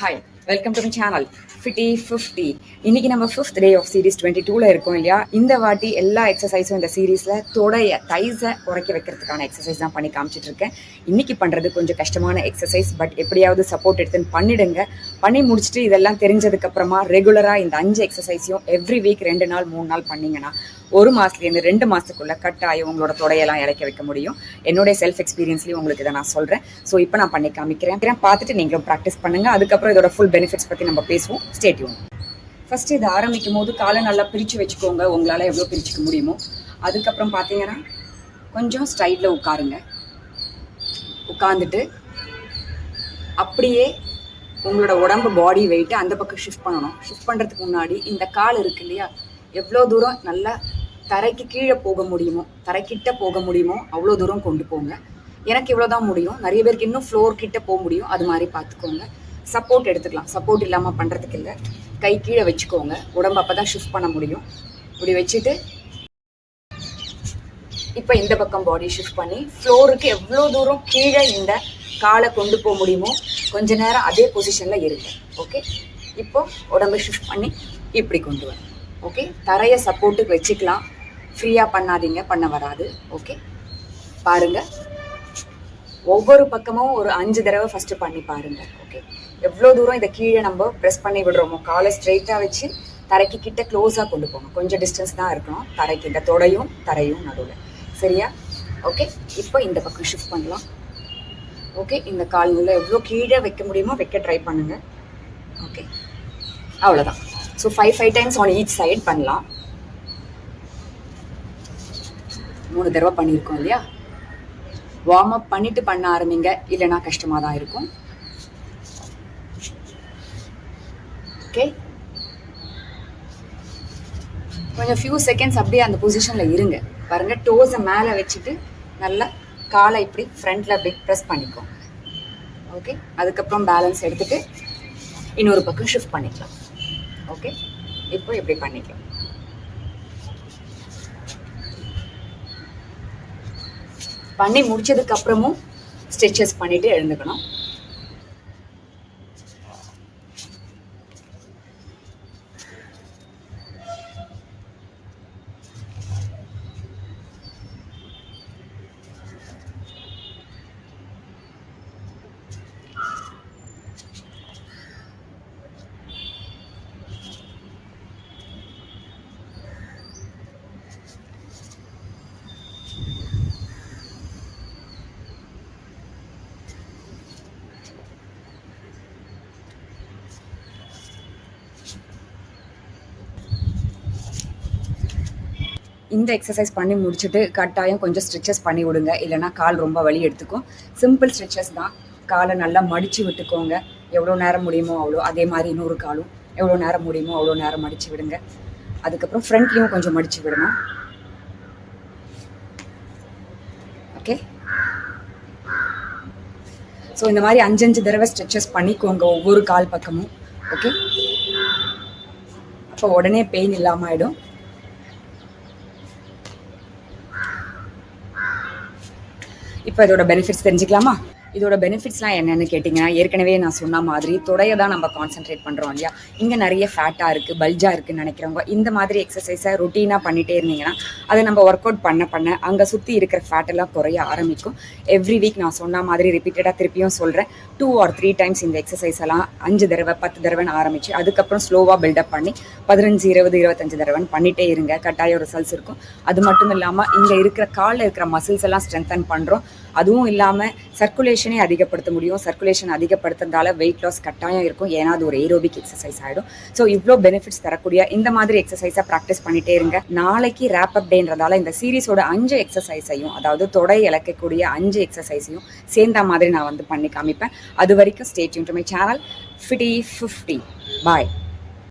Hi, welcome to my channel Fitty 50. இன்னைக்கு நம்ம 5th day of series 22ல இருக்கோம் இல்லையா. இந்த வாட்டி எல்லா எக்ஸசைஸும் இந்த சீரீஸ்ல தைஸை உரைக்க வைக்கிறதுக்கான எக்ஸசைஸ் தான் பண்ணி காமிச்சிட்டு இருக்கேன். இன்னைக்கு பண்றது கொஞ்சம் கஷ்டமான எக்ஸசைஸ், பட் எப்படியாவது சப்போர்ட் எடுத்துன்னு பண்ணிடுங்க. பண்ணி முடிச்சுட்டு இதெல்லாம் தெரிஞ்சதுக்கு அப்புறமா ரெகுலரா இந்த 5 எக்ஸசைஸையும் எவ்ரி வீக் 2 நாள் 3 நாள் பண்ணீங்கன்னா 1 மாசத்துலேருந்து 2 மாசத்துக்குள்ள கட்டாயம் உங்களோட தொடையெல்லாம் இறக்க வைக்க முடியும். என்னுடைய செல்ஃப் எக்ஸ்பீரியன்ஸ்லேயும் உங்களுக்கு இதை நான் சொல்றேன். ஸோ இப்போ நான் பண்ணி காமிக்கிறேன், பார்த்துட்டு நீங்களும் ப்ராக்டிஸ் பண்ணுங்க. அதுக்கப்புறம் இதோட ஃபுல் பெனிஃபிட்ஸ் பத்தி நம்ம பேசுவோம். Stay tune. ஃபர்ஸ்ட் இதை ஆரம்பிக்கும் போது காலை நல்லா பிரிச்சு வச்சுக்கோங்க, உங்களால எவ்வளோ பிரிச்சுக்க முடியுமோ. அதுக்கப்புறம் பார்த்தீங்கன்னா கொஞ்சம் ஸ்டைலில் உட்காருங்க. உட்காந்துட்டு அப்படியே உங்களோட உடம்பு பாடி வெயிட்டு அந்த பக்கம் ஷிஃப்ட் பண்ணணும். ஷிஃப்ட் பண்ணுறதுக்கு முன்னாடி இந்த கால் இருக்கு இல்லையா, எவ்வளோ தூரம் நல்லா தரைக்கு கீழே போக முடியுமோ, தரைக்கிட்ட போக முடியுமோ அவ்வளோ தூரம் கொண்டு போங்க. எனக்கு இவ்வளோதான் முடியும், நிறைய பேருக்கு இன்னும் ஃப்ளோர் கிட்ட போக முடியும். அது மாதிரி பார்த்துக்கோங்க. சப்போர்ட் எடுத்துக்கலாம், சப்போர்ட் இல்லாமல் பண்ணுறதுக்கு இல்லை. கை கீழே வச்சுக்கோங்க, உடம்பு அப்போ தான் ஷிஃப்ட் பண்ண முடியும். இப்படி வச்சுட்டு இப்போ இந்த பக்கம் பாடி ஷிஃப்ட் பண்ணி ஃப்ளோருக்கு எவ்வளோ தூரம் கீழே இந்த காலை கொண்டு போக முடியுமோ கொஞ்ச நேரம் அதே பொசிஷனில் இருக்கு. ஓகே, இப்போ உடம்பு ஷிஃப்ட் பண்ணி இப்படி கொண்டு வரும். ஓகே, தரையை சப்போர்ட்டுக்கு வச்சுக்கலாம், ஃப்ரீயாக பண்ணாதீங்க, பண்ண வராது. ஓகே, பாருங்க. ஒவ்வொரு பக்கமும் ஒரு 5 தடவை ஃபர்ஸ்ட் பண்ணி பாருங்க. ஓகே, எவ்வளோ தூரம் இதை கீழே நம்ம ப்ரெஸ் பண்ணி விடுறோமோ காலை ஸ்ட்ரெயிட்டாக வச்சு தரைக்கு கிட்ட க்ளோஸாக கொண்டு போகணும். கொஞ்சம் டிஸ்டன்ஸ் தான் இருக்கணும் தரைக்கு, இந்த தொடையும் தரையும் நடுவில். சரியா? ஓகே, இப்போ இந்த பக்கம் ஷிஃப்ட் பண்ணலாம். ஓகே, இந்த கால் உள்ள எவ்வளோ கீழே வைக்க முடியுமோ வைக்க ட்ரை பண்ணுங்க. ஓகே, அவ்வளோதான். So 5 times on each side பண்ணலாம். 3 தடவை பண்ணியிருக்கோம் இல்லையா. வார்ம் அப் பண்ணிட்டு பண்ண ஆரம்பிங்க, இல்லைன்னா கஷ்டமாக தான் இருக்கும். ஓகே, கொஞ்சம் ஃபியூ செகண்ட்ஸ் அப்படியே அந்த பொசிஷனில் இருங்க. பாருங்க, டோஸை மேலே வச்சுட்டு நல்லா காலை இப்படி ஃப்ரண்ட்ல அப்படி ப்ரெஸ் பண்ணிக்கோங்க. ஓகே, அதுக்கப்புறம் பேலன்ஸ் எடுத்துட்டு இன்னொரு பக்கம் ஷிஃப்ட் பண்ணிக்கலாம். ஓகே, இப்போ இப்படி பண்ணிக்கலாம். பண்ணி முடிச்சதுக்கு அப்புறமும் ஸ்ட்ரெச்சஸ் பண்ணிட்டு எழுந்துக்கணும். இந்த எக்ஸசைஸ் பண்ணி முடிச்சுட்டு கட்டாயம் கொஞ்சம் ஸ்ட்ரெச்சஸ் பண்ணி விடுங்க, இல்லைனா கால் ரொம்ப வலி எடுத்துக்கும். சிம்பிள் ஸ்ட்ரெச்சஸ் தான். காலை நல்லா மடித்து விட்டுக்கோங்க, எவ்வளோ நேரம் முடியுமோ அவ்வளோ. அதே மாதிரி இன்னொரு காலும் எவ்வளோ நேரம் முடியுமோ அவ்வளோ நேரம் மடித்து விடுங்க. அதுக்கப்புறம் ஃப்ரண்ட்லேயும் கொஞ்சம் மடித்து விடணும். ஓகே, ஸோ இந்த மாதிரி 5 தடவை ஸ்ட்ரெச்சஸ் பண்ணிக்கோங்க ஒவ்வொரு கால் பக்கமும். ஓகே, அப்போ உடனே பெயின் இல்லாமல் ஆகிடும். இப்போ இதோட பெனிஃபிட்ஸ் தெரிஞ்சுக்கலாமா? இதோட பெனிஃபிட்ஸ்லாம் என்னென்னு கேட்டிங்கன்னா, ஏற்கனவே நான் சொன்ன மாதிரி தொடையை தான் நம்ம கான்சென்ட்ரேட் பண்ணுறோம் இல்லையா. இங்கே நிறைய ஃபேட்டாக இருக்குது, பல்ஜாக இருக்குதுன்னு நினைக்கிறவங்க இந்த மாதிரி எக்ஸசைஸை ரொட்டீனாக பண்ணிகிட்டே இருந்தீங்கன்னா அதை நம்ம ஒர்க் அவுட் பண்ண அங்கே சுற்றி இருக்கிற ஃபேட்டெல்லாம் குறைய ஆரம்பிக்கும். எவ்ரி வீக் நான் சொன்ன மாதிரி ரிப்பீட்டடாக திருப்பியும் சொல்கிறேன், 2 or 3 டைம்ஸ் இந்த எக்ஸசைஸ் எல்லாம் 5 தடவை 10 தடவைன்னு ஆரம்பித்து அதுக்கப்புறம் ஸ்லோவாக பில்டப் பண்ணி 15 20 25 தடவைன்னு பண்ணிகிட்டே இருங்க. கட்டாயம் ரிசல்ட்ஸ் இருக்கும். அது மட்டும் இல்லாமல் இங்கே இருக்கிற காலில் இருக்கிற மசில்ஸ் எல்லாம் ஸ்ட்ரென்தன் பண்ணுறோம். அதுவும் இல்லாமல் சர்க்குலேஷனே அதிகப்படுத்த முடியும். சர்க்குலேஷன் அதிகப்படுத்துறதால வெயிட் லாஸ் கட்டாயம் இருக்கும், ஏன்னா அது ஒரு ஏரோபிக் எக்ஸசைஸ் ஆகிடும். ஸோ இவ்வளோ பெனிஃபிட்ஸ் தரக்கூடிய இந்த மாதிரி எக்ஸசைஸை ப்ராக்டிஸ் பண்ணிட்டே இருங்க. நாளைக்கு ரேப் அப் டேன்றதால இந்த சீரீஸோட 5 எக்ஸசைஸையும், அதாவது தொடை இழக்கக்கூடிய 5 எக்ஸசைஸையும் சேர்ந்த மாதிரி நான் பண்ணி காமிப்பேன். அது வரைக்கும் stay tune to my channel Fitty 50. Bye.